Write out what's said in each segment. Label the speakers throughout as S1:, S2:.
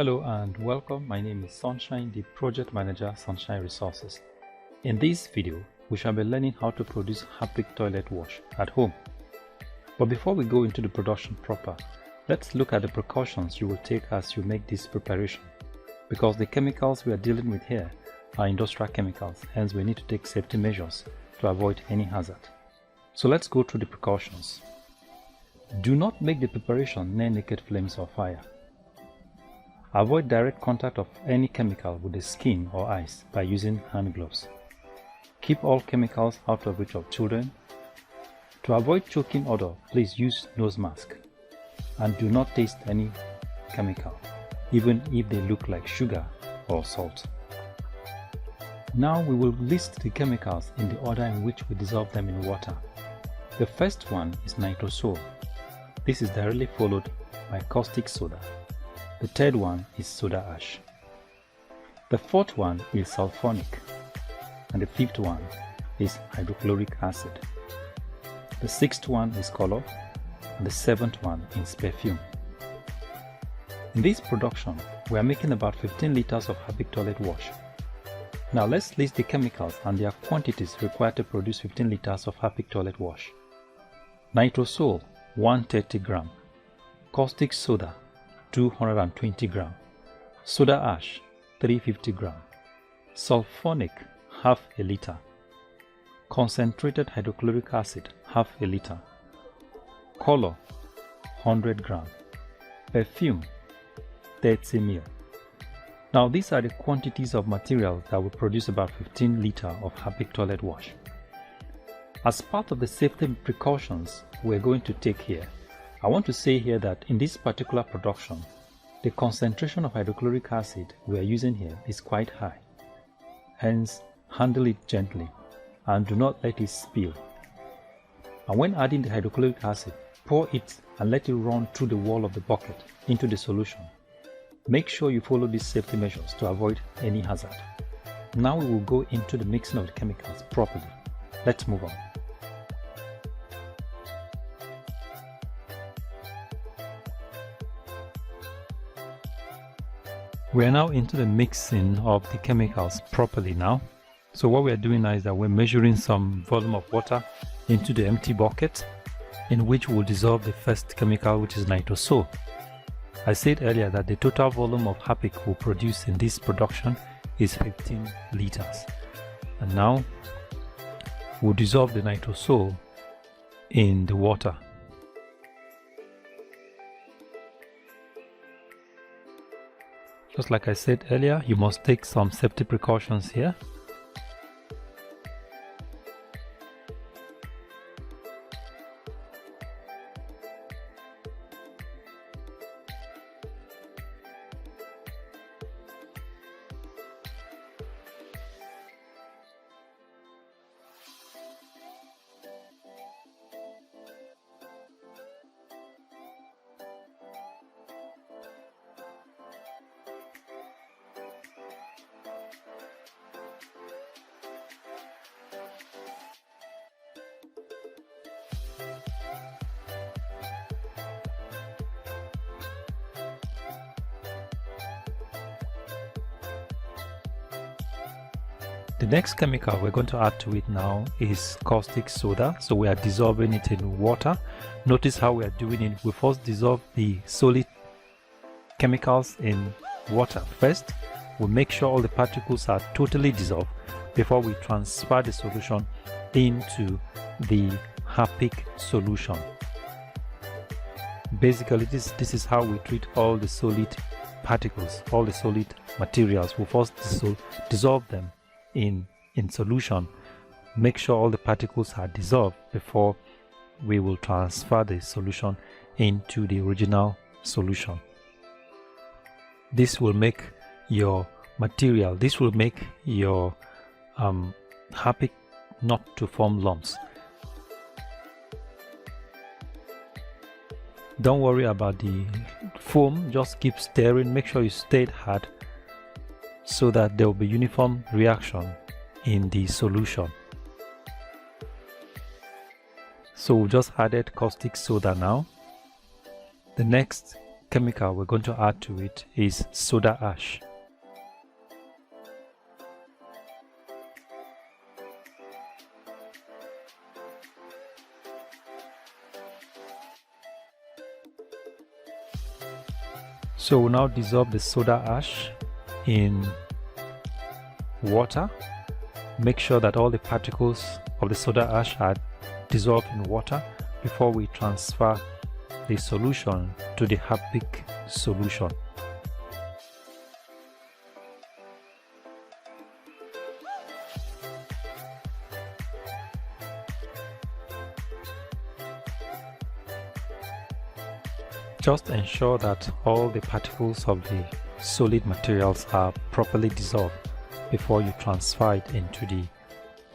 S1: Hello and welcome. My name is Sunshine, the Project Manager, Sunshine Resources. In this video, we shall be learning how to produce Harpic Toilet Wash at home. But before we go into the production proper, let's look at the precautions you will take as you make this preparation. Because the chemicals we are dealing with here are industrial chemicals, hence we need to take safety measures to avoid any hazard. So let's go through the precautions. Do not make the preparation near naked flames or fire. Avoid direct contact of any chemical with the skin or eyes by using hand gloves. Keep all chemicals out of reach of children. To avoid choking odor, please use nose mask. And do not taste any chemical, even if they look like sugar or salt. Now we will list the chemicals in the order in which we dissolve them in water. The first one is nitroso. This is directly followed by caustic soda. The third one is soda ash. The fourth one is sulfonic. And the fifth one is hydrochloric acid. The sixth one is color. And the seventh one is perfume. In this production, we are making about 15 liters of Harpic Toilet Wash. Now let's list the chemicals and their quantities required to produce 15 liters of Harpic Toilet Wash. Nitroso 130 gram. Caustic soda 220 gram, soda ash 350 gram, sulfonic half a liter, concentrated hydrochloric acid half a liter, color 100 gram, perfume 30 ml. Now these are the quantities of material that will produce about 15 liters of Harpic Toilet Wash. As part of the safety precautions we're going to take here, I want to say here that in this particular production, the concentration of hydrochloric acid we are using here is quite high. Hence, handle it gently and do not let it spill. And when adding the hydrochloric acid, pour it and let it run through the wall of the bucket into the solution. Make sure you follow these safety measures to avoid any hazard. Now we will go into the mixing of the chemicals properly. Let's move on. We are now into the mixing of the chemicals properly now. So what we are doing now is that we're measuring some volume of water into the empty bucket in which we'll dissolve the first chemical, which is nitroso. I said earlier that the total volume of Harpic we'll produce in this production is 15 liters. And now we'll dissolve the nitroso in the water. Just like I said earlier, you must take some safety precautions here. The next chemical we're going to add to it now is caustic soda. So we are dissolving it in water. Notice how we are doing it. We first dissolve the solid chemicals in water first. We make sure all the particles are totally dissolved before we transfer the solution into the Harpic solution. Basically, this is how we treat all the solid particles, all the solid materials. We first dissolve them in solution. Make sure all the particles are dissolved before we will transfer the solution into the original solution. This will make your material, this will make your Harpic not to form lumps. Don't worry about the foam, just keep stirring, make sure you stir it hard so that there will be uniform reaction in the solution. So we just added caustic soda now. The next chemical we're going to add to it is soda ash. So we'll now dissolve the soda ash in water. Make sure that all the particles of the soda ash are dissolved in water before we transfer the solution to the Harpic solution. Just ensure that all the particles of the solid materials are properly dissolved before you transfer it into the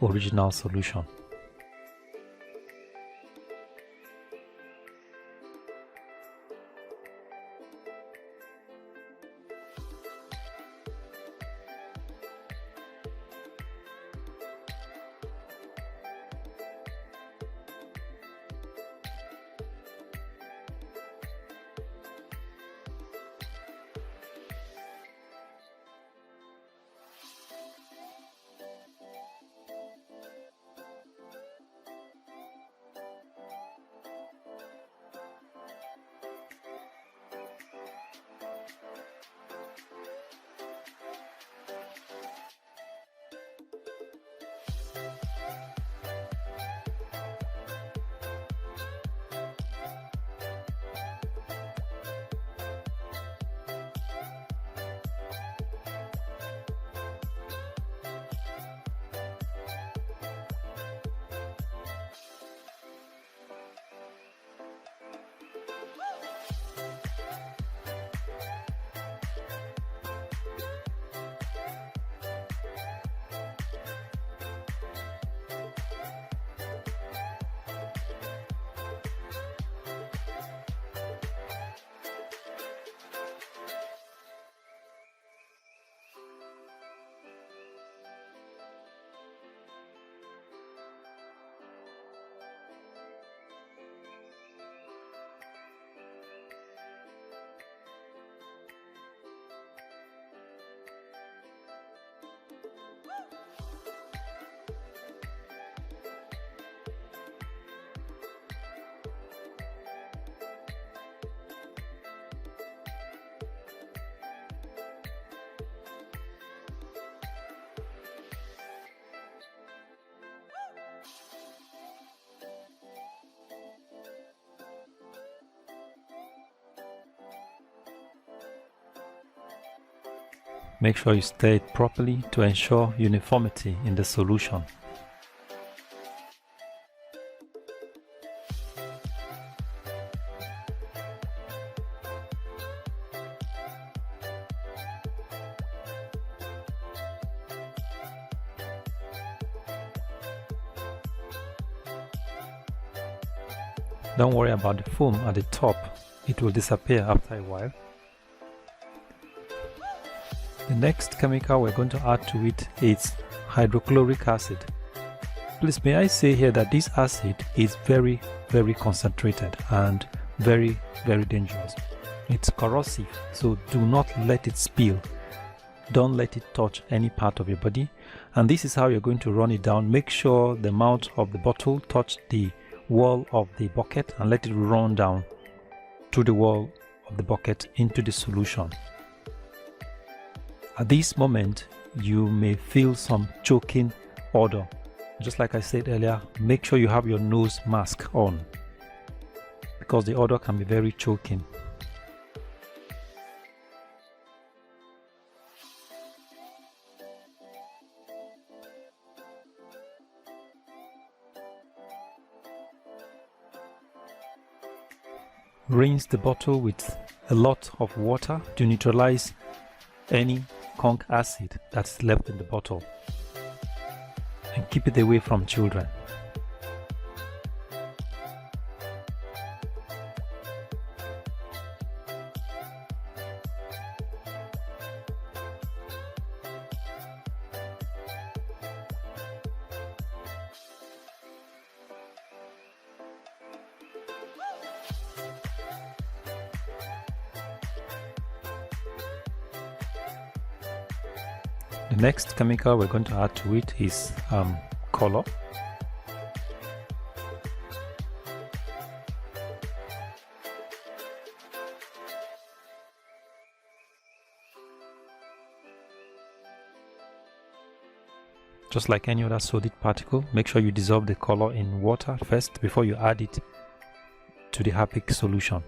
S1: original solution. Make sure you stir it properly to ensure uniformity in the solution. Don't worry about the foam at the top, it will disappear after a while. The next chemical we're going to add to it is hydrochloric acid. Please may I say here that this acid is very concentrated and very dangerous. It's corrosive, so do not let it spill. Don't let it touch any part of your body. And this is how you're going to run it down. Make sure the mouth of the bottle touch the wall of the bucket and let it run down to the wall of the bucket into the solution. At this moment, you may feel some choking odor. Just like I said earlier, make sure you have your nose mask on because the odor can be very choking. Rinse the bottle with a lot of water to neutralize any conch acid that's left in the bottle and keep it away from children. The next chemical we're going to add to it is color. Just like any other solid particle, make sure you dissolve the color in water first before you add it to the Harpic solution.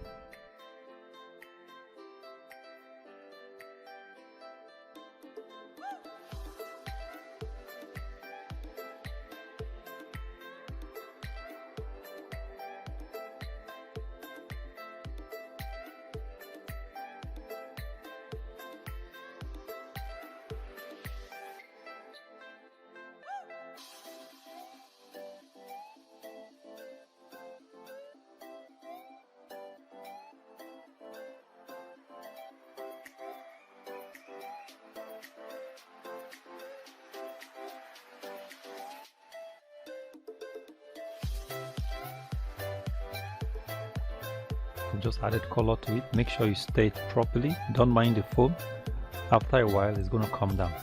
S1: Just added color to it. Make sure you stir it properly. Don't mind the foam. After a while it's going to come down.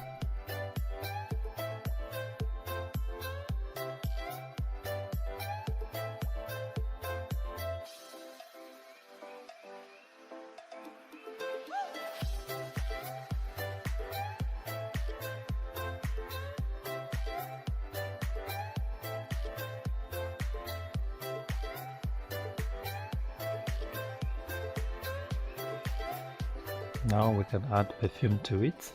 S1: Now we can add perfume to it.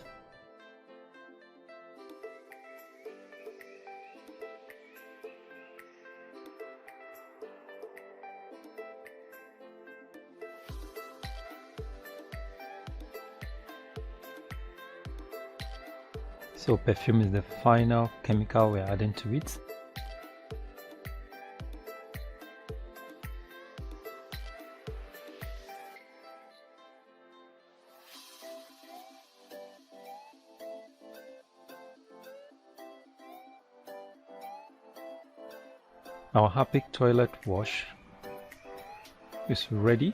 S1: So perfume is the final chemical we're adding to it. Our Harpic toilet wash is ready.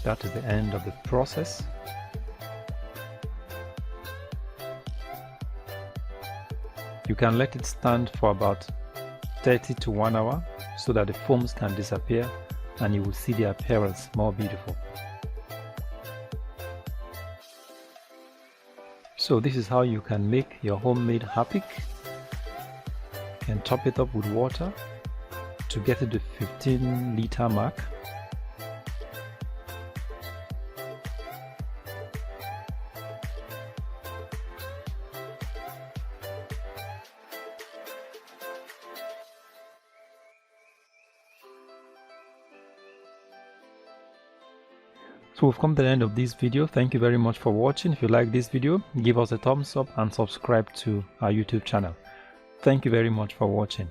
S1: That is the end of the process. You can let it stand for about 30 to 1 hour so that the foams can disappear and you will see the appearance more beautiful. So this is how you can make your homemade Harpic. You can top it up with water to get to the 15-liter mark. So we've come to the end of this video. Thank you very much for watching. If you like this video, give us a thumbs up and subscribe to our YouTube channel. Thank you very much for watching.